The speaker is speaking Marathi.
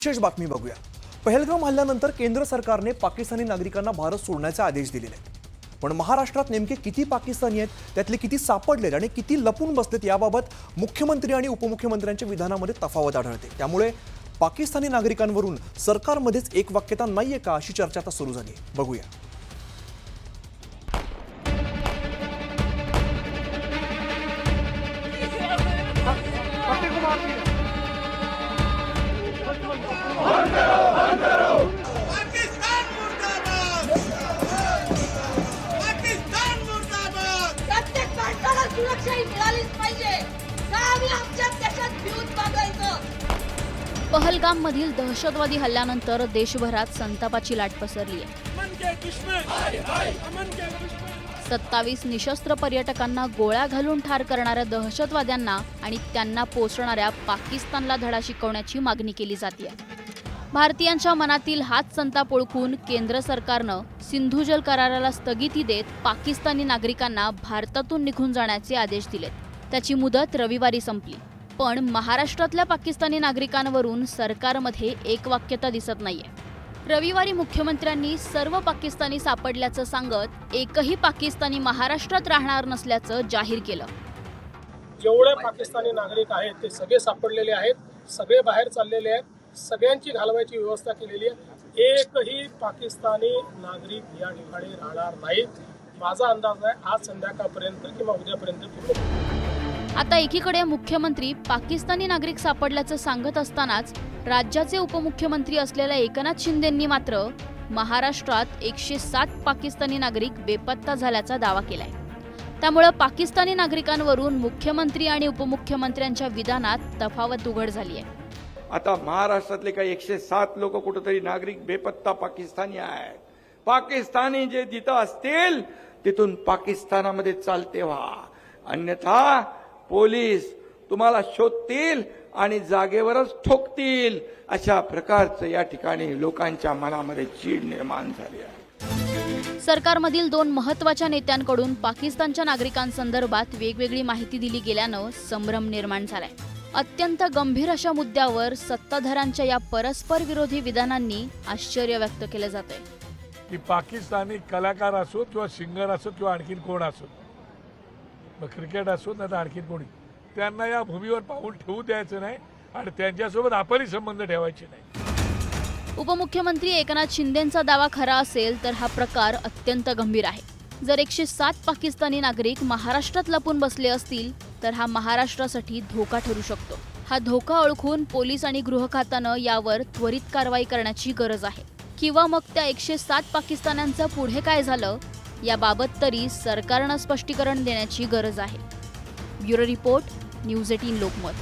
विशेष बातमी बघूया। पहलगाम हल्ल्यानंतर केंद्र सरकारने पाकिस्तानी नागरिकांना भारत सोडण्याचे आदेश दिलेले आहेत। पण महाराष्ट्रात नेमके किती पाकिस्तानी आहेत, त्यातले किती सापडलेत आणि किती लपून बसलेत याबाबत मुख्यमंत्री आणि उपमुख्यमंत्र्यांच्या विधानामध्ये तफावत आढळते। त्यामुळे पाकिस्तानी नागरिकांवरून सरकारमध्येच एक वाक्यता नाहीये का अशी चर्चा आता सुरू झाली आहे। बघूया। पहलगाम मधील दहशतवादी हल्ल्यानंतर देशभरात संतापाची लाट पसरली आहे। 27 निशस्त्र पर्यटकांना गोळ्या घालून ठार करणाऱ्या दहशतवाद्यांना आणि त्यांना पोचणाऱ्या पाकिस्तानला धडा शिकवण्याची मागणी केली जाते। भारतीयांच्या मनातील हाच संताप ओळखून केंद्र सरकारनं सिंधू जल कराराला स्थगिती देत पाकिस्तानी नागरिकांना भारतातून निघून जाण्याचे आदेश दिलेत। त्याची मुदत रविवारी संपली, पण महाराष्ट्रातल्या पाकिस्तानी नागरिकांवरून सरकारमध्ये एकवाक्यता दिसत नाहीये। रविवारी मुख्यमंत्र्यांनी सर्व पाकिस्तानी सापडल्याचं सांगत एकही पाकिस्तानी महाराष्ट्रात राहणार नसल्याचं जाहीर केलं। जेवढे पाकिस्तानी नागरिक आहेत ते सगळे सापडलेले आहेत, सगळे बाहेर चाललेले आहेत, सगळ्यांची घालवायची व्यवस्था केलेली आहे। एकही पाकिस्तानी नागरिक या ठिकाणी राहणार नाहीत। माझा अंदाज आहे आज संध्याकाळपर्यंत किंवा उद्यापर्यंत पूर्ण। आता एकीकडे मुख्यमंत्री पाकिस्तानी नागरिक सापडल्याचं सांगत असतानाच राज्याचे उपमुख्यमंत्री असलेल्या एकनाथ शिंदेंनी मात्र महाराष्ट्रात 107 पाकिस्तानी नागरिक बेपत्ता झाल्याचा दावा केलाय। त्यामुळे पाकिस्तानी नागरिकांवरून मुख्यमंत्री आणि उपमुख्यमंत्र्यांच्या विधानात तफावत उघड झाली आहे। आता महाराष्ट्रातले काही 107 लोक कुठेतरी नागरिक बेपत्ता पाकिस्तानी आहेत। पाकिस्तानी जे जिथं असतील तिथून पाकिस्तानामध्ये चालते व्हा, अन्यथा पोलीस तुम्हाला शोधतील आणि जागेवरच ठोकतील। अशा प्रकारचं या ठिकाणी लोकांच्या मनामध्ये चीड निर्माण झाली आहे। सरकारमधील 2 महत्त्वाच्या नेत्यांकडून पाकिस्तानच्या नागरिकांसंदर्भात वेगवेगळी माहिती दिली गेल्यानं संभ्रम निर्माण झालाय। अत्यंत गंभीर अशा मुद्द्यावर सत्ताधाऱ्यांच्या या परस्पर विरोधी विधानांनी आश्चर्य व्यक्त केलं जातंय की पाकिस्तानी कलाकार असो किंवा सिंगर असो किंवा आणखीन कोण असो, मग क्रिकेट असो नाही तर आणखीन कोणी, त्यांना या भूमीवर पाऊल ठेवू द्यायचं नाही आणि त्यांच्यासोबत आपली संबंध ठेवायचे नाही। उपमुख्यमंत्री एकनाथ शिंदेंचा दावा खरा असेल तर हा प्रकार अत्यंत गंभीर आहे। जर 107 पाकिस्तानी नागरिक महाराष्ट्रात लपून बसले असतील तर हा महाराष्ट्रासाठी धोका ठरू शकतो। हा धोका ओळखून पोलीस आणि गृह खात्यानं यावर त्वरित कारवाई करण्याची गरज आहे, किंवा मग त्या 107 पाकिस्तान्यांचं पुढे काय झालं याबाबत तरी सरकारनं स्पष्टीकरण देण्याची गरज आहे। Bureau report, news 18 Lokmat.